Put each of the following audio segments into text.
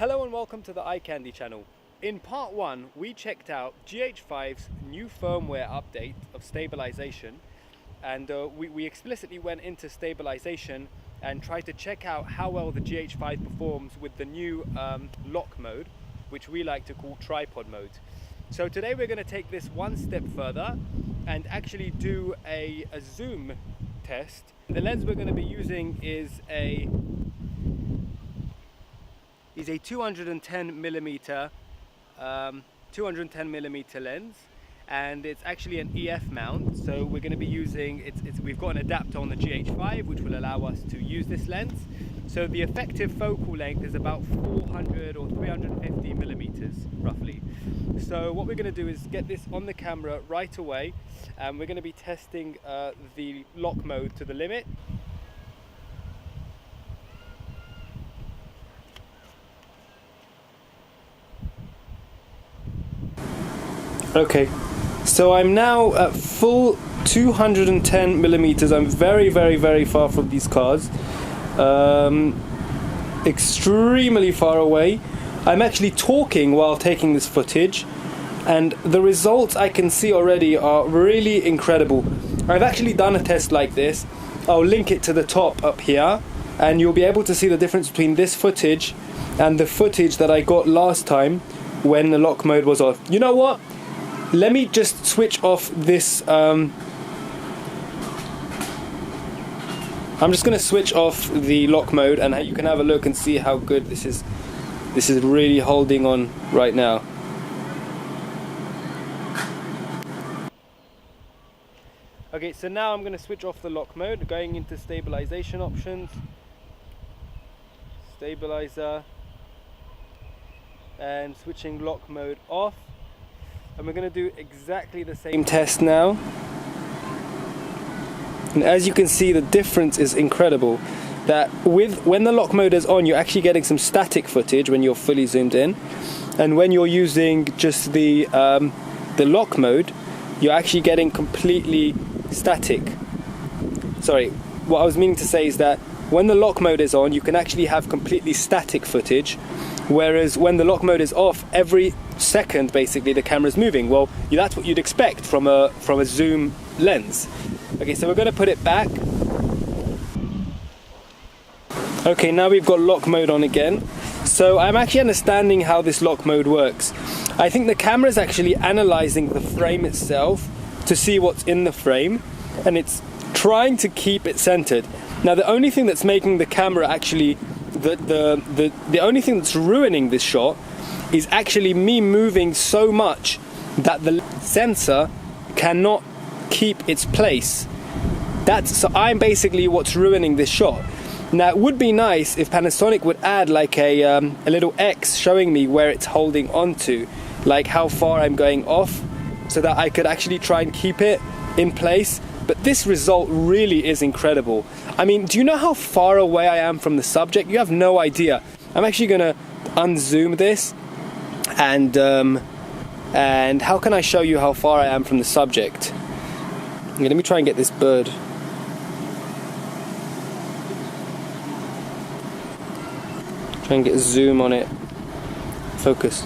Hello and welcome to the Eye Candy channel. In part 1 we checked out Gh5's new firmware update of stabilization, and we explicitly went into stabilization and tried to check out how well the Gh5 performs with the new lock mode, which we like to call tripod mode. So today we're going to take this one step further and actually do a zoom test. The lens we're going to be using is a 210 millimeter lens, and it's actually an EF mount. So we're going to be using we've got an adapter on the Gh5 which will allow us to use this lens. So the effective focal length is about 400 or 350 millimeters roughly. So what we're going to do is get this on the camera right away, and we're going to be testing the lock mode to the limit. Okay, so I'm now at full 210 millimeters. I'm very far from these cars, extremely far away. I'm actually talking while taking this footage, and the results I can see already are really incredible. I've actually done a test like this. I'll link it to the top up here, and you'll be able to see the difference between this footage and the footage that I got last time when the lock mode was off. You know what? Let me just switch off this. I'm just going to switch off the lock mode, and you can have a look and see how good this is. This is really holding on right now. Okay, so now I'm going to switch off the lock mode, going into stabilization options, stabilizer, and switching lock mode off. And we're going to do exactly the same test now. And as you can see, the difference is incredible. That when the lock mode is on, you're actually getting some static footage when you're fully zoomed in, and when you're using just the lock mode, you're actually getting completely static. Sorry, what I was meaning to say is that when the lock mode is on, you can actually have completely static footage, whereas when the lock mode is off, every second basically the camera's moving. Well, that's what you'd expect from a zoom lens. Okay, so we're going to put it back. Okay, now we've got lock mode on again. So I'm actually understanding how this lock mode works. I think the camera is actually analyzing the frame itself to see what's in the frame, and it's trying to keep it centered. Now the only thing that's making the camera actually the only thing that's ruining this shot is actually me moving so much that the sensor cannot keep its place. So I'm basically what's ruining this shot. Now it would be nice if Panasonic would add like a little X showing me where it's holding onto, like how far I'm going off, so that I could actually try and keep it in place. But this result really is incredible. I mean, do you know how far away I am from the subject? You have no idea. I'm actually going to unzoom this, and how can I show you how far I am from the subject? Okay, let me try and get this bird. Try and get a zoom on it. Focus.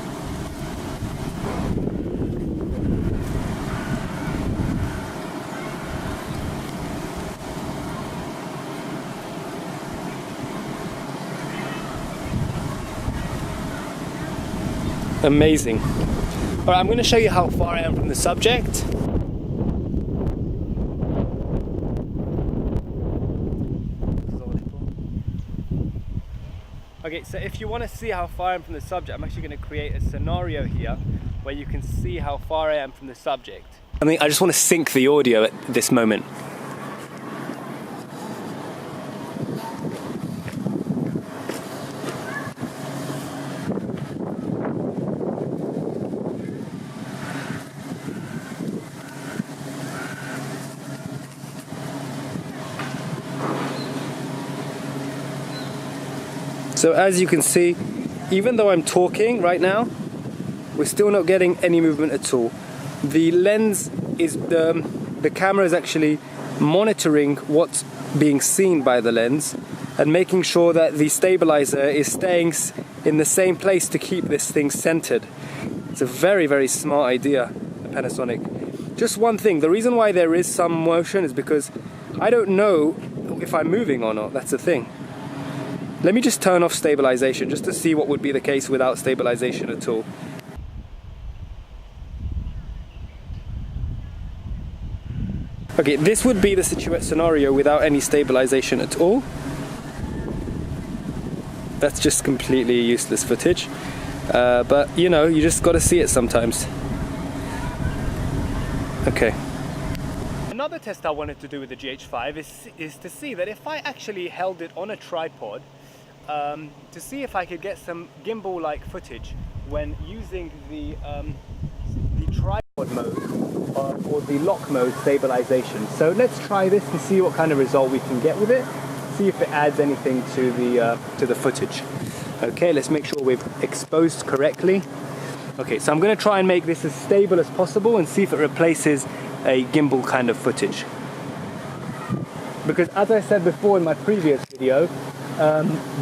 Amazing. Alright, I'm going to show you how far I am from the subject. Okay, so if you want to see how far I am from the subject, I'm actually going to create a scenario here where you can see how far I am from the subject. I just want to sync the audio at this moment. So as you can see, even though I'm talking right now, we're still not getting any movement at all. The lens is, the camera is actually monitoring what's being seen by the lens and making sure that the stabilizer is staying in the same place to keep this thing centered. It's a very, very smart idea, the Panasonic. Just one thing, the reason why there is some motion is because I don't know if I'm moving or not, that's the thing. Let me just turn off stabilization just to see what would be the case without stabilization at all. Okay, this would be the scenario without any stabilization at all. That's just completely useless footage. But you know, you just got to see it sometimes. Okay. Another test I wanted to do with the Gh5 is to see that if I actually held it on a tripod, to see if I could get some gimbal-like footage when using the tripod mode or the lock mode stabilization. So let's try this and see what kind of result we can get with it. See if it adds anything to the footage. Okay, let's make sure we've exposed correctly. Okay, so I'm going to try and make this as stable as possible and see if it replaces a gimbal kind of footage. Because as I said before in my previous video,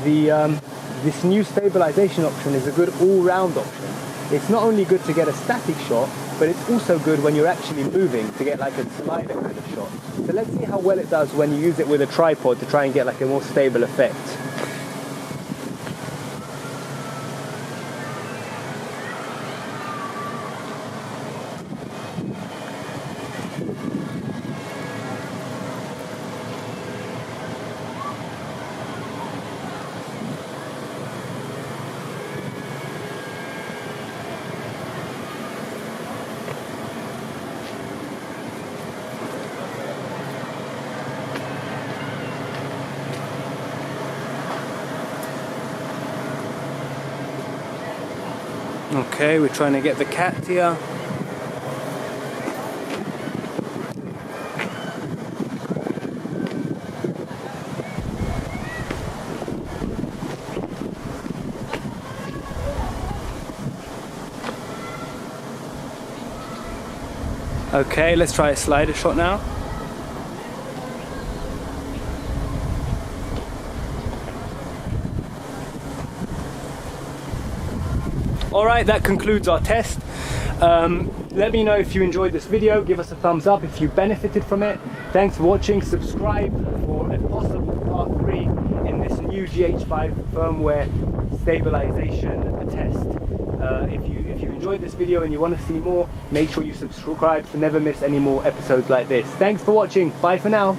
this new stabilization option is a good all-round option. It's not only good to get a static shot, but it's also good when you're actually moving to get like a slider kind of shot. So let's see how well it does when you use it with a tripod to try and get like a more stable effect. Okay, we're trying to get the cat here. Okay, let's try a slider shot now. Alright, that concludes our test. Let me know if you enjoyed this video, give us a thumbs up if you benefited from it. Thanks for watching, subscribe for a possible part 3 in this new Gh5 firmware stabilization test. If you enjoyed this video and you want to see more, make sure you subscribe to never miss any more episodes like this. Thanks for watching, bye for now.